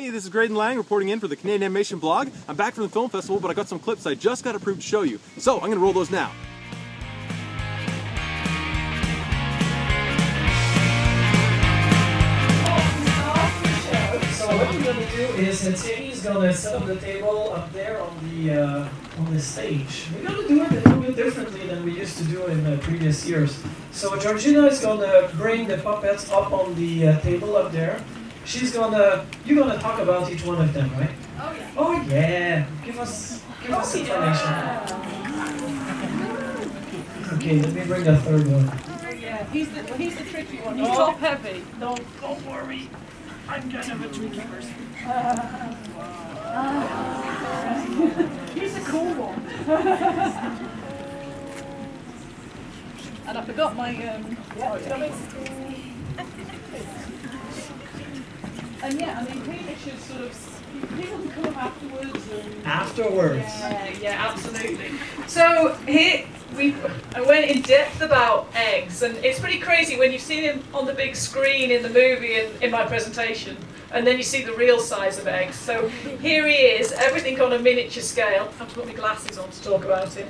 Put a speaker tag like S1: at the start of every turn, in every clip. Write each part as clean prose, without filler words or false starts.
S1: Hey, this is Graydon Lang reporting in for the Canadian Animation Blog. I'm back from the film festival, but I got some clips I just got approved to show you. So I'm going to roll those now.
S2: So what we're going to do is Thierry's going to set up the table up there on the stage. We're going to do it a little bit differently than we used to do in previous years. So Georgina is going to bring the puppets up on the table up there. You're going to talk about each one of them, right?
S3: Oh yeah.
S2: Oh yeah. Give us information. Okay, let me bring the third one.
S3: Oh yeah. He's the tricky one. He's top heavy.
S2: No, don't worry. I'm kind of a tricky person.
S3: He's a cool one. And I forgot my And yeah, I mean, people should sort of, people can come afterwards.
S2: Afterwards.
S3: Yeah, absolutely. So here, I went in depth about eggs, and it's pretty crazy when you've seen him on the big screen in the movie and in my presentation, and then you see the real size of eggs. So here he is, everything on a miniature scale. I have to put my glasses on to talk about him.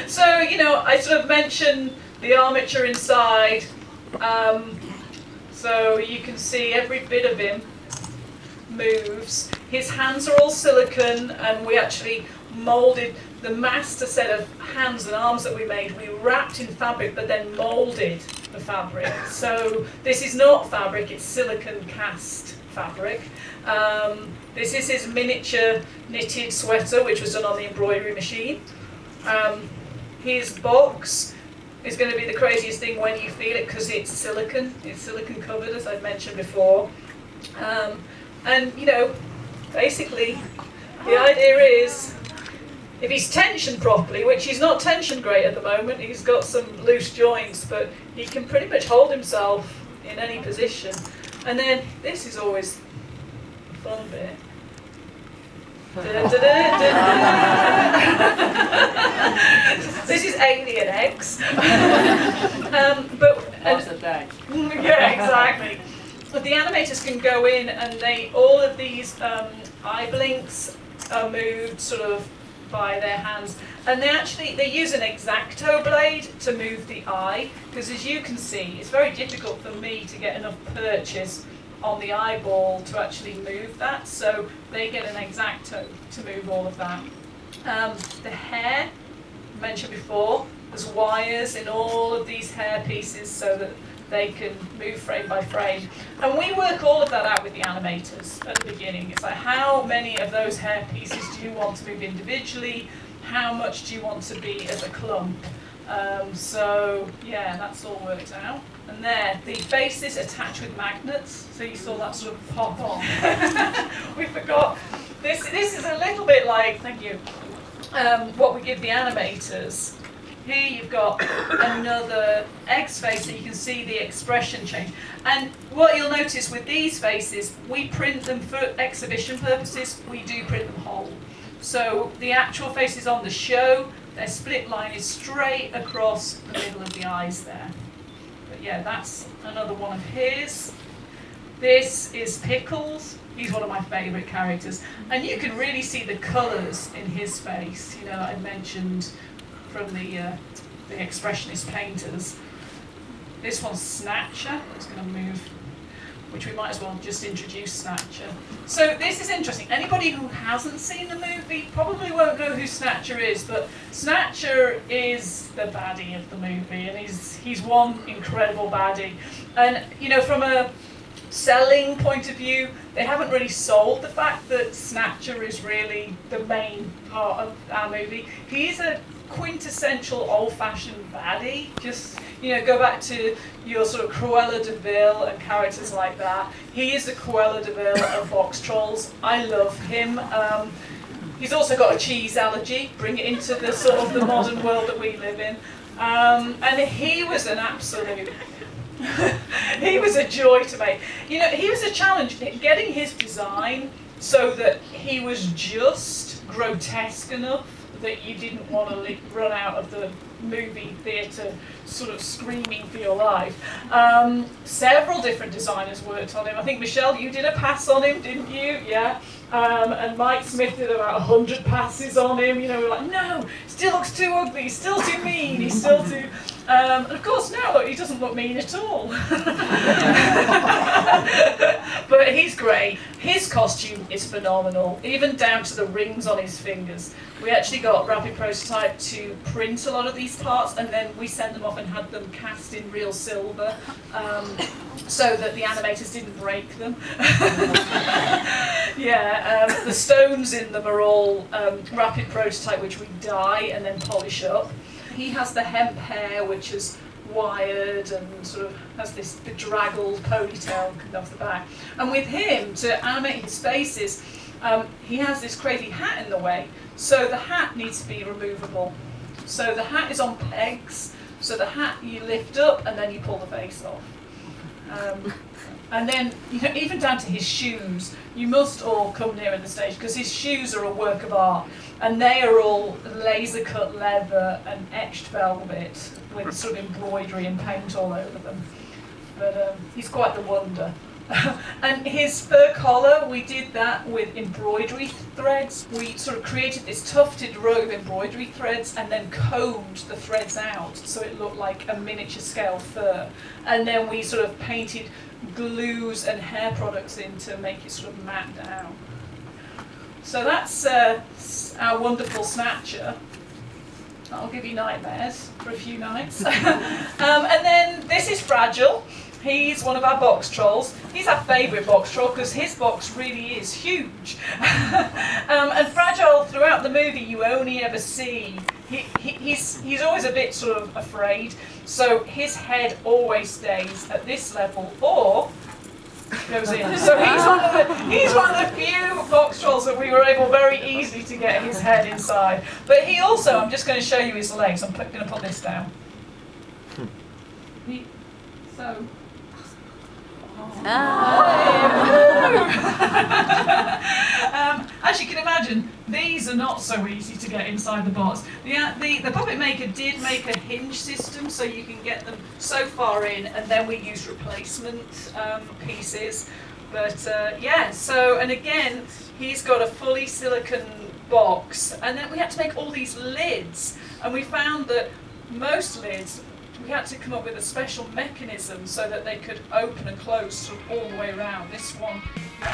S3: So, you know, I sort of mentioned the armature inside. So you can see every bit of him moves. His hands are all silicone, and we actually moulded the master set of hands and arms that we made. We wrapped in fabric, but then moulded the fabric. So this is not fabric, it's silicone cast fabric. This is his miniature knitted sweater, which was done on the embroidery machine. His box is going to be the craziest thing when you feel it, because it's silicone covered, as I've mentioned before. And you know, basically the idea is, if he's tensioned properly, which he's not tensioned great at the moment, he's got some loose joints, but he can pretty much hold himself in any position. And then this is always the fun bit. This is alien eggs. Yeah, exactly. But the animators can go in, and all of these eye blinks are moved sort of by their hands, and they use an X-Acto blade to move the eye, because as you can see, it's very difficult for me to get enough purchase on the eyeball to actually move that, so they get an X-Acto to move all of that. The hair, mentioned before, there's wires in all of these hair pieces so that they can move frame by frame. And we work all of that out with the animators at the beginning. It's like, how many of those hair pieces do you want to move individually? How much do you want to be as a clump? So yeah, that's all worked out. And there, the faces attach with magnets, so you saw that sort of pop on. We forgot. This is a little bit like, thank you, what we give the animators. Here you've got another X face, so you can see the expression change. And what you'll notice with these faces, we print them for exhibition purposes, we do print them whole. So the actual faces on the show, their split line is straight across the middle of the eyes there. But yeah, that's another one of his. This is Pickles. He's one of my favourite characters. And you can really see the colours in his face, you know, I mentioned from the expressionist painters. This one's Snatcher. It's going to move, which we might as well just introduce Snatcher. So this is interesting. Anybody who hasn't seen the movie probably won't know who Snatcher is, but Snatcher is the baddie of the movie, and he's one incredible baddie. And you know, from a selling point of view, they haven't really sold the fact that Snatcher is really the main part of our movie. He's a quintessential old-fashioned baddie. Just, you know, go back to your sort of Cruella de Vil and characters like that. He is the Cruella de Vil of Box Trolls. I love him. He's also got a cheese allergy. Bring it into the sort of the modern world that we live in. And he was an absolute. He was a joy to make. You know, he was a challenge getting his design so that he was just grotesque enough that you didn't want to run out of the movie theatre sort of screaming for your life. Several different designers worked on him. I think, Michelle, you did a pass on him, didn't you? Yeah. And Mike Smith did about 100 passes on him. You know, we were like, no, still looks too ugly, he's still too mean, he's still too... and of course, now look, he doesn't look mean at all. But he's great. His costume is phenomenal, even down to the rings on his fingers. We actually got Rapid Prototype to print a lot of these parts, and then we sent them off and had them cast in real silver, so that the animators didn't break them. Yeah, the stones in them are all Rapid Prototype, which we dye and then polish up. He has the hemp hair, which is wired and sort of has this bedraggled ponytail coming off the back. And with him, to animate his faces, he has this crazy hat in the way, so the hat needs to be removable. So the hat is on pegs, so the hat you lift up and then you pull the face off. And then, you know, even down to his shoes, you must all come near in the stage, because his shoes are a work of art, and they are all laser cut leather and etched velvet with sort of embroidery and paint all over them. But he's quite the wonder. And his fur collar, we did that with embroidery threads. We sort of created this tufted row of embroidery threads and then combed the threads out so it looked like a miniature scale fur. And then we sort of painted glues and hair products in to make it sort of matte down. So that's our wonderful Snatcher. That'll give you nightmares for a few nights. And then this is Fragile. He's one of our box trolls. He's our favourite box troll because his box really is huge. And Fragile, throughout the movie, you only ever see, he's always a bit sort of afraid, so his head always stays at this level or goes in. So he's one of the few box trolls that we were able very easily to get his head inside. But he also, I'm just going to show you his legs. I'm going to put this down. So... as you can imagine, these are not so easy to get inside the box. The Puppet Maker did make a hinge system so you can get them so far in, and then we use replacement pieces. But yeah, so, and again, he's got a fully silicone box, and then we had to make all these lids, and we found that most lids, we had to come up with a special mechanism so that they could open and close sort of all the way around. This one, you